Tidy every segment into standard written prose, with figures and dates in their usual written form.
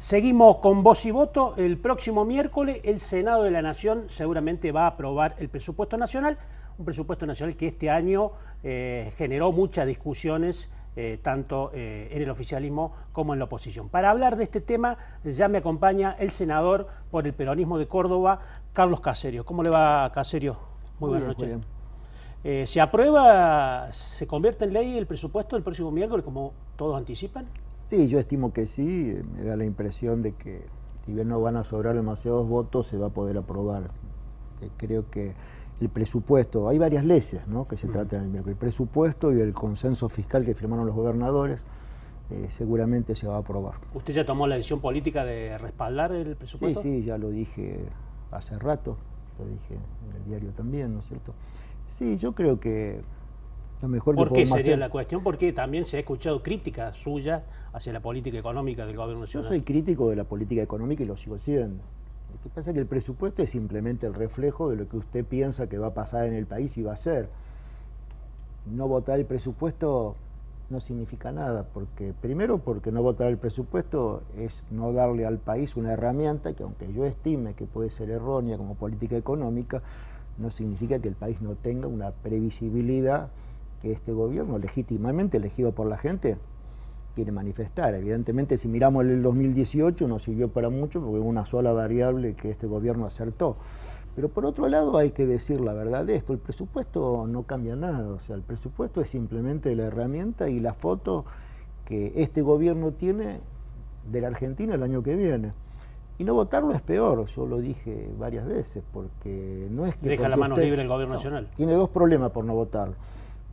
Seguimos con voz y voto. El próximo miércoles el Senado de la Nación seguramente va a aprobar el presupuesto nacional, un presupuesto nacional que este año generó muchas discusiones, tanto en el oficialismo como en la oposición. Para hablar de este tema ya me acompaña el senador por el peronismo de Córdoba, Carlos Caserio. ¿Cómo le va, Caserio? Muy buenas noches. ¿Se aprueba, se convierte en ley el presupuesto del próximo miércoles, como todos anticipan? Sí, yo estimo que sí. Me da la impresión de que, si bien no van a sobrar demasiados votos, se va a poder aprobar. Creo que el presupuesto, hay varias leyes, ¿no?, que se tratan el miércoles. El presupuesto y el consenso fiscal que firmaron los gobernadores, seguramente se va a aprobar. ¿Usted ya tomó la decisión política de respaldar el presupuesto? Sí, ya lo dije hace rato, lo dije en el diario también, ¿no es cierto? Sí, yo creo que lo mejor que ¿Por qué podemos sería hacer... la cuestión? Porque también se ha escuchado críticas suyas hacia la política económica del gobierno nacional. Yo soy crítico de la política económica y lo sigo siendo. Lo que pasa es que el presupuesto es simplemente el reflejo de lo que usted piensa que va a pasar en el país y va a ser. No votar el presupuesto no significa nada, porque primero porque no votar el presupuesto es no darle al país una herramienta que, aunque yo estime que puede ser errónea como política económica, no significa que el país no tenga una previsibilidad que este gobierno, legítimamente elegido por la gente, quiere manifestar. Evidentemente, si miramos el 2018, no sirvió para mucho porque hubo una sola variable que este gobierno acertó. Pero por otro lado hay que decir la verdad de esto: el presupuesto no cambia nada. O sea, el presupuesto es simplemente la herramienta y la foto que este gobierno tiene de la Argentina el año que viene. Y no votarlo es peor, yo lo dije varias veces, porque no es que... Deja la mano libre el gobierno nacional. Tiene dos problemas por no votarlo.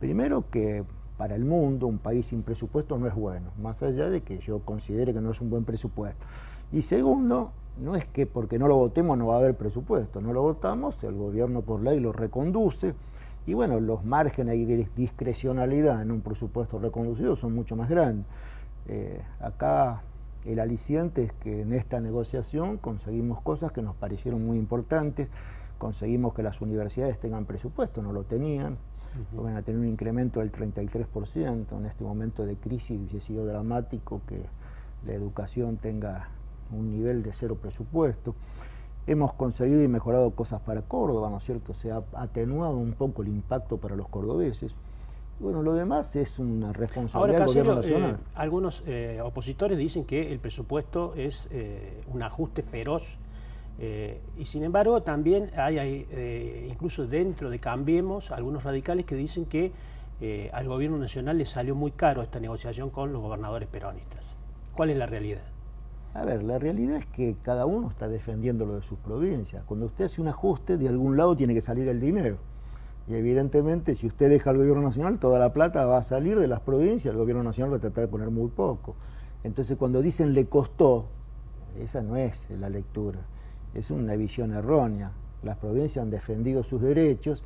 Primero, que para el mundo un país sin presupuesto no es bueno, más allá de que yo considere que no es un buen presupuesto. Y segundo, no es que porque no lo votemos no va a haber presupuesto, no lo votamos, el gobierno por ley lo reconduce, y bueno, los márgenes de discrecionalidad en un presupuesto reconducido son mucho más grandes. Acá el aliciente es que en esta negociación conseguimos cosas que nos parecieron muy importantes, conseguimos que las universidades tengan presupuesto, no lo tenían. Van a tener un incremento del 33%. En este momento de crisis hubiese sido dramático que la educación tenga un nivel de cero presupuesto. Hemos conseguido y mejorado cosas para Córdoba, ¿no es cierto? Se ha atenuado un poco el impacto para los cordobeses. Bueno, lo demás es una responsabilidad del gobierno nacional. Algunos opositores dicen que el presupuesto es un ajuste feroz. Y sin embargo también hay incluso dentro de Cambiemos algunos radicales que dicen que al gobierno nacional le salió muy caro esta negociación con los gobernadores peronistas. ¿Cuál es la realidad? A ver, la realidad es que cada uno está defendiendo lo de sus provincias. Cuando usted hace un ajuste, de algún lado tiene que salir el dinero. Y evidentemente, si usted deja al gobierno nacional, toda la plata va a salir de las provincias, el gobierno nacional va a tratar de poner muy poco. Entonces, cuando dicen le costó, esa no es la lectura. Es una visión errónea. Las provincias han defendido sus derechos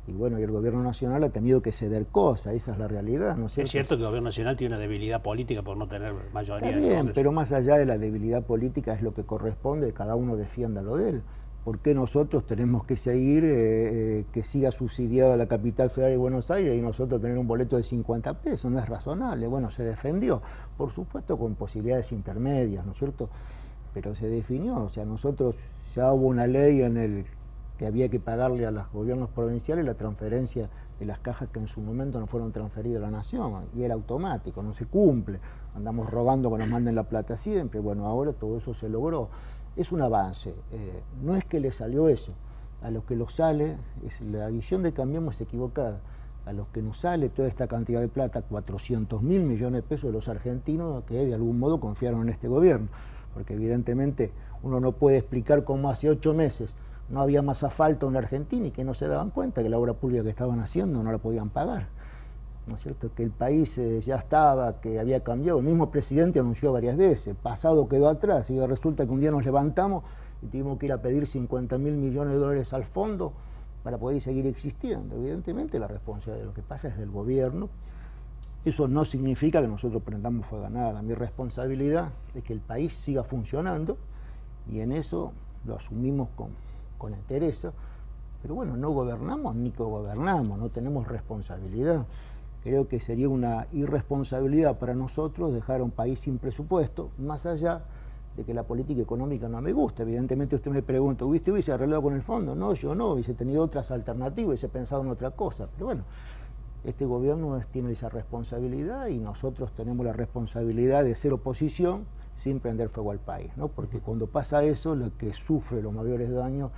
y bueno, y el gobierno nacional ha tenido que ceder cosas, esa es la realidad, ¿no es cierto? Es cierto que el gobierno nacional tiene una debilidad política por no tener mayoría. Está bien, pero más allá de la debilidad política es lo que corresponde, cada uno defienda lo de él. ¿Por qué nosotros tenemos que seguir, que siga subsidiada la capital federal de Buenos Aires y nosotros tener un boleto de 50 pesos? No es razonable. Bueno, se defendió, por supuesto con posibilidades intermedias, ¿no es cierto? Pero se definió, o sea, nosotros ya hubo una ley en el que había que pagarle a los gobiernos provinciales la transferencia de las cajas que en su momento no fueron transferidas a la nación, y era automático, no se cumple, andamos robando que nos manden la plata siempre. Bueno, ahora todo eso se logró, es un avance, no es que le salió eso, a los que lo sale, la visión de Cambiemos es equivocada. A los que nos sale toda esta cantidad de plata, 400.000 millones de pesos de los argentinos que de algún modo confiaron en este gobierno. Porque evidentemente uno no puede explicar cómo hace 8 meses no había más asfalto en Argentina y que no se daban cuenta que la obra pública que estaban haciendo no la podían pagar. ¿No es cierto? Que el país ya estaba, que había cambiado. El mismo presidente anunció varias veces, pasado quedó atrás, y resulta que un día nos levantamos y tuvimos que ir a pedir 50.000 millones de dólares al fondo para poder seguir existiendo. Evidentemente la responsabilidad de lo que pasa es del gobierno. Eso no significa que nosotros prendamos fuego a nada. Mi responsabilidad es que el país siga funcionando y en eso lo asumimos con entereza. Pero bueno, no gobernamos ni cogobernamos, no tenemos responsabilidad. Creo que sería una irresponsabilidad para nosotros dejar a un país sin presupuesto, más allá de que la política económica no me gusta. Evidentemente usted me pregunta, ¿usted hubiese arreglado con el fondo? No, yo no, hubiese tenido otras alternativas, hubiese pensado en otra cosa. Pero bueno, este gobierno tiene esa responsabilidad y nosotros tenemos la responsabilidad de ser oposición sin prender fuego al país, ¿no? Porque cuando pasa eso, lo que sufre los mayores daños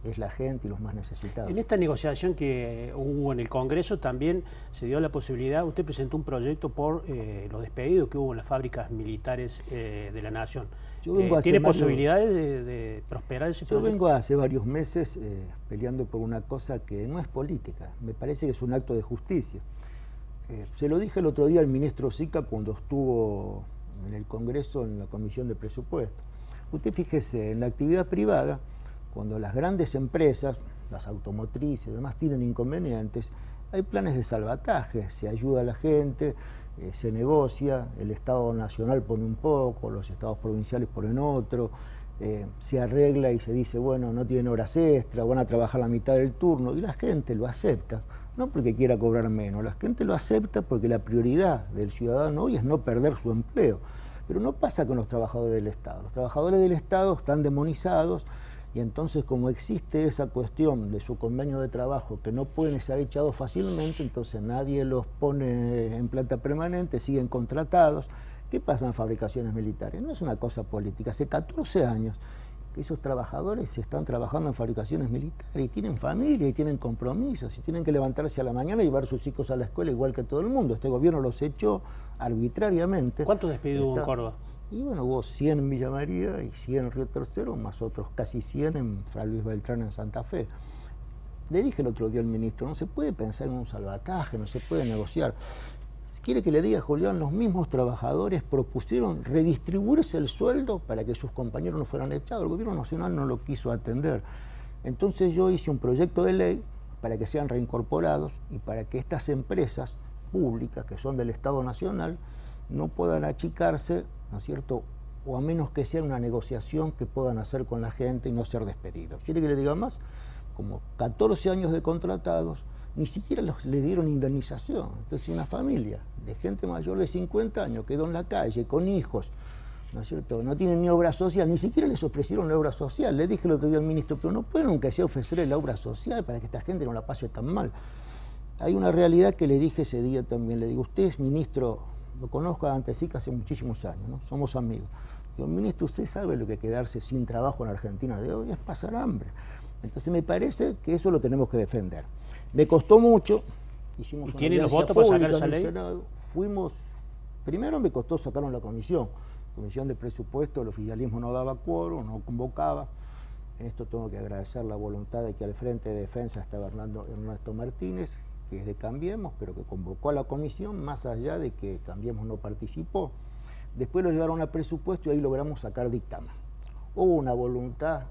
es la gente y los más necesitados. En esta negociación que hubo en el Congreso también se dio la posibilidad, usted presentó un proyecto por los despedidos que hubo en las fábricas militares de la Nación. ¿Tiene posibilidades de prosperar ese proyecto? Yo vengo hace varios meses peleando por una cosa que no es política, me parece que es un acto de justicia. Se lo dije el otro día al ministro Sica cuando estuvo en el Congreso en la Comisión de Presupuesto. Usted fíjese, en la actividad privada, cuando las grandes empresas, las automotrices y demás tienen inconvenientes, hay planes de salvataje, se ayuda a la gente, se negocia, el Estado Nacional pone un poco, los estados provinciales ponen otro, se arregla y se dice, bueno, no tienen horas extras, van a trabajar la mitad del turno, y la gente lo acepta, no porque quiera cobrar menos, la gente lo acepta porque la prioridad del ciudadano hoy es no perder su empleo. Pero no pasa con los trabajadores del Estado. Los trabajadores del Estado están demonizados, y entonces como existe esa cuestión de su convenio de trabajo que no pueden ser echados fácilmente, entonces nadie los pone en planta permanente, siguen contratados. ¿Qué pasa en fabricaciones militares? No es una cosa política. Hace 14 años que esos trabajadores están trabajando en fabricaciones militares y tienen familia y tienen compromisos y tienen que levantarse a la mañana y llevar a sus hijos a la escuela igual que todo el mundo. Este gobierno los echó arbitrariamente. ¿Cuántos despedidos hubo en Córdoba? Y bueno, hubo 100 en Villa María y 100 en Río Tercero, más otros casi 100 en Fray Luis Beltrán en Santa Fe. Le dije el otro día al ministro, no se puede pensar en un salvataje, no se puede negociar. Si quiere que le diga, Julián, los mismos trabajadores propusieron redistribuirse el sueldo para que sus compañeros no fueran echados. El gobierno nacional no lo quiso atender. Entonces yo hice un proyecto de ley para que sean reincorporados y para que estas empresas públicas, que son del Estado Nacional, no puedan achicarse, ¿no es cierto?, o a menos que sea una negociación que puedan hacer con la gente y no ser despedidos. ¿Quiere que le diga más? Como 14 años de contratados, ni siquiera les dieron indemnización. Entonces una familia de gente mayor de 50 años quedó en la calle con hijos, ¿no es cierto?, no tienen ni obra social, ni siquiera les ofrecieron la obra social. Le dije el otro día al ministro, pero no pueden aunque sea ofrecerle la obra social para que esta gente no la pase tan mal. Hay una realidad que le dije ese día también, le digo, usted es ministro, lo conozco a Dante Sica hace muchísimos años, ¿no? Somos amigos. Digo, ministro, ¿usted sabe lo que es quedarse sin trabajo en Argentina de hoy? Es pasar hambre. Entonces me parece que eso lo tenemos que defender. Me costó mucho, hicimos una ¿tienen los votos para sacar esa ley? Senado, primero me costó sacarlo en la comisión de presupuesto, el oficialismo no daba quórum, no convocaba. En esto tengo que agradecer la voluntad de que al frente de defensa estaba Ernesto Martínez, que es de Cambiemos, pero que convocó a la comisión, más allá de que Cambiemos no participó. Después lo llevaron a presupuesto y ahí logramos sacar dictamen. Hubo una voluntad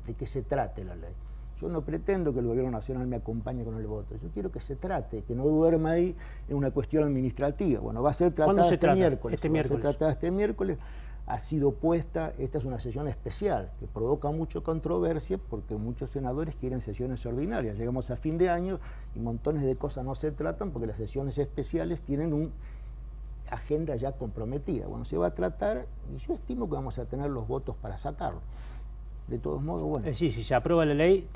de que se trate la ley. Yo no pretendo que el gobierno nacional me acompañe con el voto, yo quiero que se trate, que no duerma ahí en una cuestión administrativa. Bueno, va a ser tratada este miércoles. Este miércoles. Va a ser tratada este miércoles. Ha sido puesta, esta es una sesión especial que provoca mucha controversia porque muchos senadores quieren sesiones ordinarias. Llegamos a fin de año y montones de cosas no se tratan porque las sesiones especiales tienen una agenda ya comprometida. Bueno, se va a tratar y yo estimo que vamos a tener los votos para sacarlo. De todos modos, bueno. Es decir, si se aprueba la ley,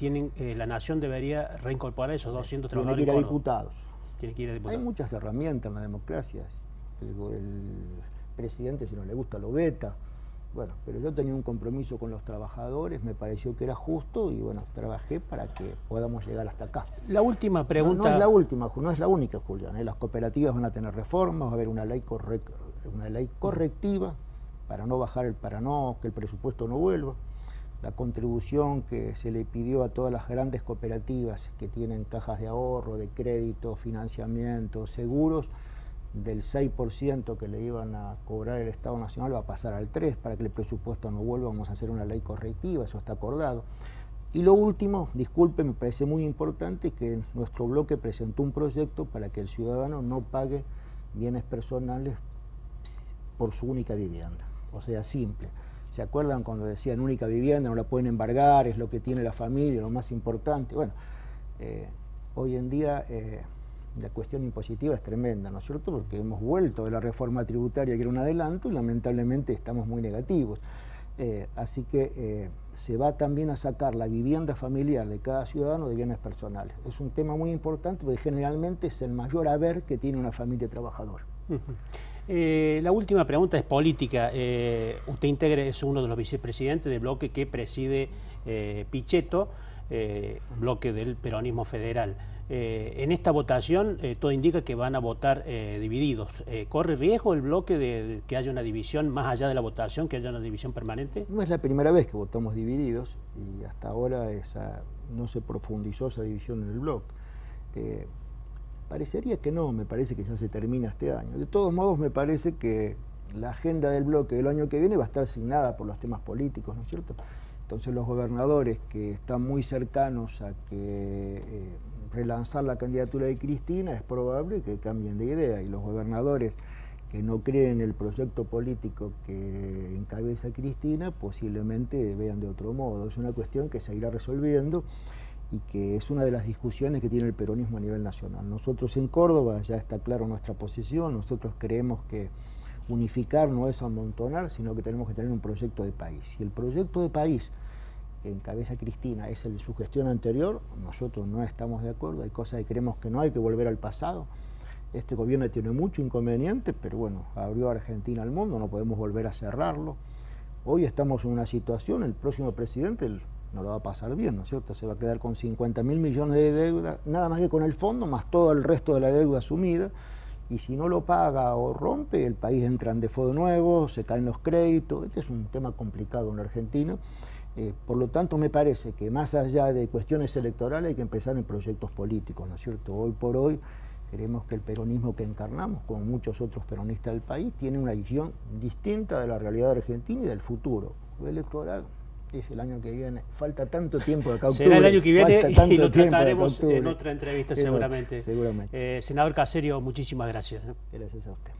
la Nación debería reincorporar esos 200 trabajadores. Tiene que ir a diputados. Tiene que ir a diputados. Hay muchas herramientas en la democracia. El presidente, si no le gusta, lo veta. Bueno, pero yo tenía un compromiso con los trabajadores, me pareció que era justo y bueno, trabajé para que podamos llegar hasta acá. La última pregunta... No es la última, no es la única, Julián. Las cooperativas van a tener reformas, va a haber una ley correctiva para no bajar que el presupuesto no vuelva. La contribución que se le pidió a todas las grandes cooperativas que tienen cajas de ahorro, de crédito, financiamiento, seguros, del 6% que le iban a cobrar el Estado Nacional va a pasar al 3%, para que el presupuesto no vuelva, vamos a hacer una ley correctiva, eso está acordado. Y lo último, disculpe, me parece muy importante que nuestro bloque presentó un proyecto para que el ciudadano no pague bienes personales por su única vivienda, o sea, simple. ¿Se acuerdan cuando decían única vivienda, no la pueden embargar, es lo que tiene la familia, lo más importante? Bueno, hoy en día la cuestión impositiva es tremenda, ¿no es cierto? Porque hemos vuelto de la reforma tributaria que era un adelanto y lamentablemente estamos muy negativos. Así que se va también a sacar la vivienda familiar de cada ciudadano de bienes personales. Es un tema muy importante porque generalmente es el mayor haber que tiene una familia trabajadora. La última pregunta es política. Usted es uno de los vicepresidentes del bloque que preside Pichetto, bloque del peronismo federal. En esta votación todo indica que van a votar divididos. ¿Corre riesgo el bloque de que haya una división más allá de la votación, que haya una división permanente? No es la primera vez que votamos divididos y hasta ahora no se profundizó esa división en el bloque. Parecería que no, me parece que ya se termina este año. De todos modos, me parece que la agenda del bloque del año que viene va a estar asignada por los temas políticos, ¿no es cierto? Entonces los gobernadores que están muy cercanos a que relanzar la candidatura de Cristina, es probable que cambien de idea, y los gobernadores que no creen en el proyecto político que encabeza Cristina posiblemente vean de otro modo. Es una cuestión que se irá resolviendo y que es una de las discusiones que tiene el peronismo a nivel nacional. Nosotros en Córdoba ya está claro nuestra posición. Nosotros creemos que unificar no es amontonar, sino que tenemos que tener un proyecto de país. Y el proyecto de país que encabeza Cristina es el de su gestión anterior, nosotros no estamos de acuerdo, hay cosas que creemos que no hay que volver al pasado. Este gobierno tiene mucho inconveniente, pero bueno, abrió a Argentina al mundo, no podemos volver a cerrarlo. Hoy estamos en una situación, el próximo presidente no lo va a pasar bien, ¿no es cierto? Se va a quedar con 50.000 millones de deuda, nada más que con el fondo, más todo el resto de la deuda asumida, y si no lo paga o rompe, el país entra en default de nuevo, se caen los créditos. Este es un tema complicado en Argentina. Por lo tanto, me parece que más allá de cuestiones electorales hay que empezar en proyectos políticos, ¿no es cierto? Hoy por hoy creemos que el peronismo que encarnamos, como muchos otros peronistas del país, tiene una visión distinta de la realidad argentina y del futuro. Lo electoral es el año que viene. Falta tanto tiempo de acá a octubre. Será el año que viene y lo trataremos en en otra entrevista seguramente. Seguramente. Senador Caserio, muchísimas gracias. Gracias a usted.